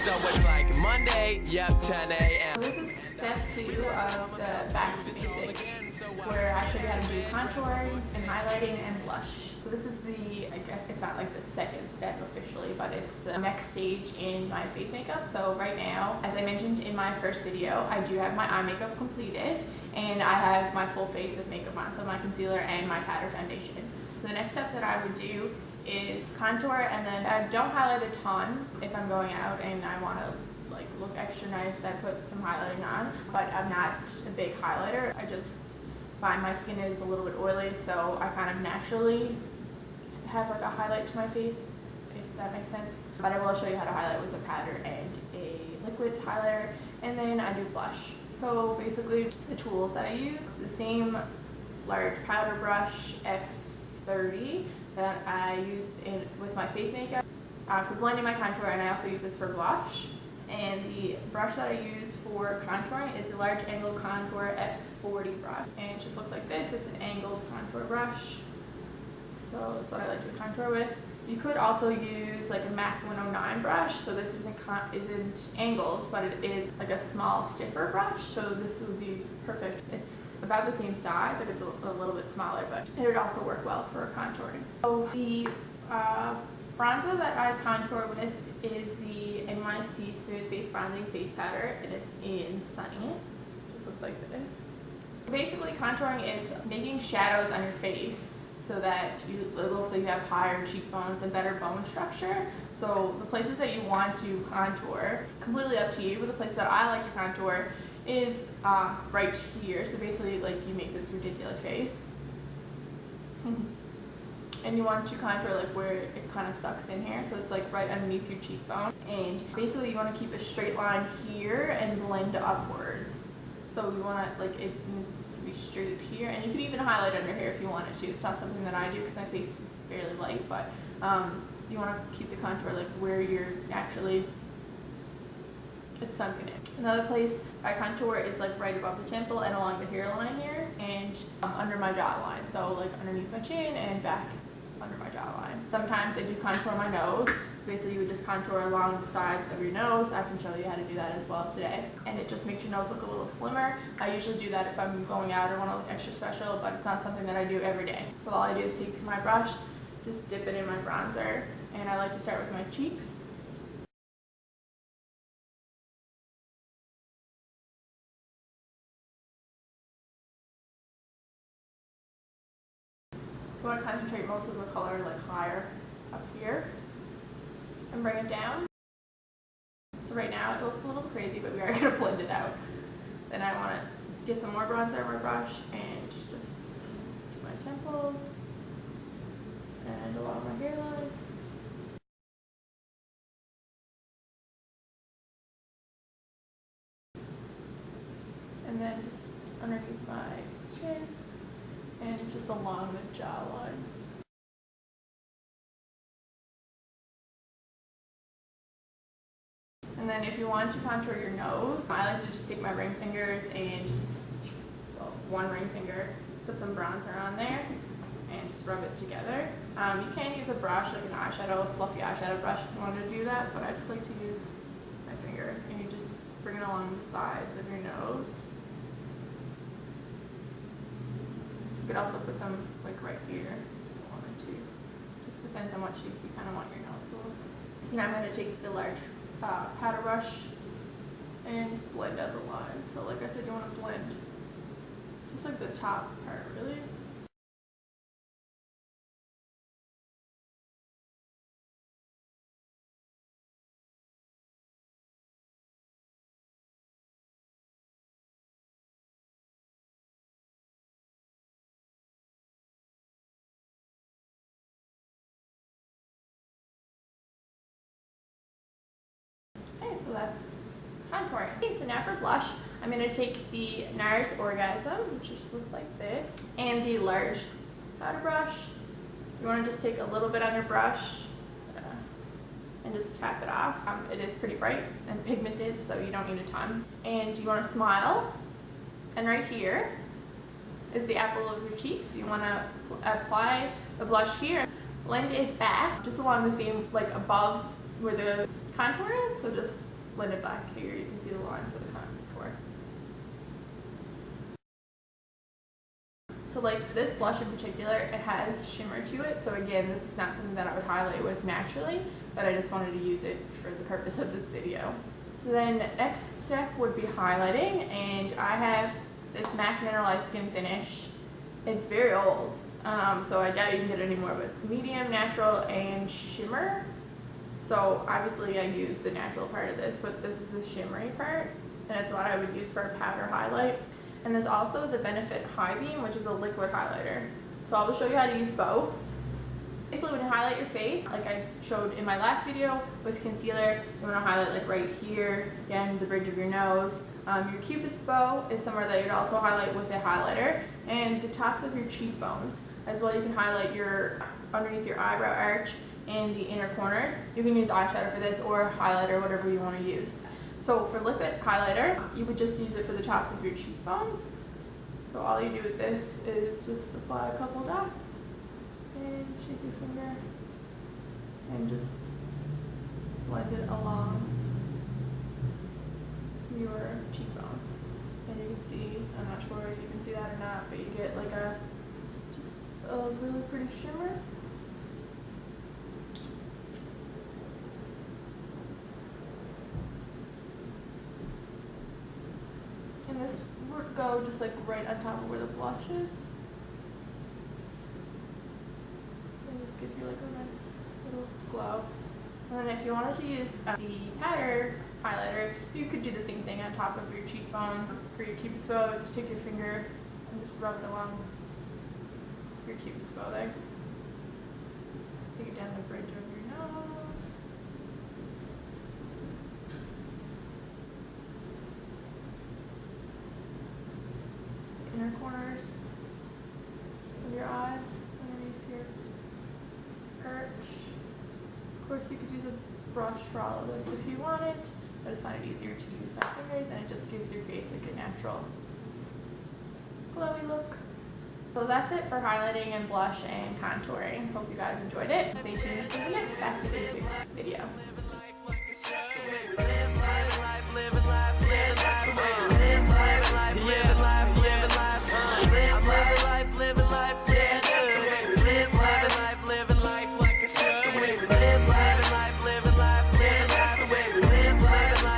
So it's like Monday, yep, 10 a.m. This is step 2 of the Back2Basics, where I show you how to do contouring and highlighting and blush. So this is the, I guess it's not like the second step officially, but it's the next stage in my face makeup. So right now, as I mentioned in my first video, I do have my eye makeup completed, and I have my full face of makeup on, so my concealer and my powder foundation. So the next step that I would do is contour, and then I don't highlight a ton if I'm going out and I want to like look extra nice. I put some highlighting on, but I'm not a big highlighter. I just find my skin is a little bit oily, so I kind of naturally have like a highlight to my face, if that makes sense. But I will show you how to highlight with a powder and a liquid highlighter, and then I do blush. So basically the tools that I use, the same large powder brush F30 that I use with my face makeup for blending my contour, and I also use this for blush. And the brush that I use for contouring is a large angled contour F40 brush, and it just looks like this. It's an angled contour brush, so that's what I like to contour with. You could also use like a MAC 109 brush, so this isn't angled, but it is like a small, stiffer brush, so this would be perfect. It's about the same size, like it's a little bit smaller, but it would also work well for contouring. So the bronzer that I contour with is the NYC Smooth Face Bronzing Face Powder, and it's in Sunny. It just looks like this. Basically, contouring is making shadows on your face so that it looks like you have higher cheekbones and better bone structure. So the places that you want to contour, it's completely up to you, but the place that I like to contour is right here. So basically, like, you make this ridiculous face. And you want to contour like where it kind of sucks in here, so it's like right underneath your cheekbone. And basically you want to keep a straight line here and blend upwards. So you want to, like, it needs to be straight here, and you can even highlight under here if you wanted to. It's not something that I do because my face is fairly light, but you want to keep the contour like where you're naturally, it's sunken in. Another place I contour is like right above the temple and along the hairline here, and under my jawline, so like underneath my chin and back under my jawline. Sometimes I do contour my nose. Basically, you would just contour along the sides of your nose. I can show you how to do that as well today. And it just makes your nose look a little slimmer. I usually do that if I'm going out or want to look extra special, but it's not something that I do every day. So all I do is take my brush, just dip it in my bronzer, and I like to start with my cheeks. You want to concentrate most of the color like higher up here and bring it down. So right now it looks a little crazy, but we are going to blend it out. Then I want to get some more bronzer on my brush and just do my temples and along my hairline. And then just underneath my chin and just along the jawline. And then if you want to contour your nose, I like to just take my ring fingers and just, well, one ring finger, put some bronzer on there and just rub it together. You can use a brush, like an eyeshadow, a fluffy eyeshadow brush if you want to do that, but I just like to use my finger, and you just bring it along the sides of your nose. You could also put some like right here if you wanted to. Just depends on what shape you kind of want your nose to look. So now I'm going to take the large powder brush and blend out the lines. So like I said, you want to blend just like the top part, really. So that's contouring. Okay, so now for blush, I'm going to take the NARS Orgasm, which just looks like this, and the large powder brush. You want to just take a little bit on your brush and just tap it off. It is pretty bright and pigmented, so you don't need a ton. And you want to smile, and right here is the apple of your cheeks. You want to apply the blush here, blend it back just along the same, like above where the contour is, so just blended black here. You can see the line for the contour. So like for this blush in particular, it has shimmer to it. So again, this is not something that I would highlight with naturally, but I just wanted to use it for the purpose of this video. So then next step would be highlighting, and I have this MAC Mineralize SkinFinish. It's very old, so I doubt you can get it anymore, but it's medium, natural, and shimmer. So obviously I use the natural part of this, but this is the shimmery part, and it's what I would use for a powder highlight. And there's also the Benefit High Beam, which is a liquid highlighter. So I will show you how to use both. Basically, when you highlight your face, like I showed in my last video with concealer, you want to highlight like right here, again, the bridge of your nose. Your Cupid's bow is somewhere that you'd also highlight with a highlighter, and the tops of your cheekbones. As well, you can highlight your underneath your eyebrow arch and the inner corners. You can use eyeshadow for this or highlighter, whatever you want to use. So for liquid highlighter, you would just use it for the tops of your cheekbones. So all you do with this is just apply a couple dots and take your finger and just blend it along your cheekbone. And you can see, I'm not sure if you can see that or not, but you get like just a really pretty shimmer. And this would go just like right on top of where the blush is. And just gives you like a nice little glow. And then if you wanted to use the powder highlighter, you could do the same thing on top of your cheekbone. For your Cupid's bow, just take your finger and just rub it along your Cupid's bow there. Take it down the bridge of your nose. Inner corners of your eyes, underneath your arch. Of course, you could use a brush for all of this if you wanted. I just find it easier to use my fingers, and it just gives your face like a natural glowy look. So that's it for highlighting and blush and contouring. Hope you guys enjoyed it. Stay tuned for the next Back to Basics video.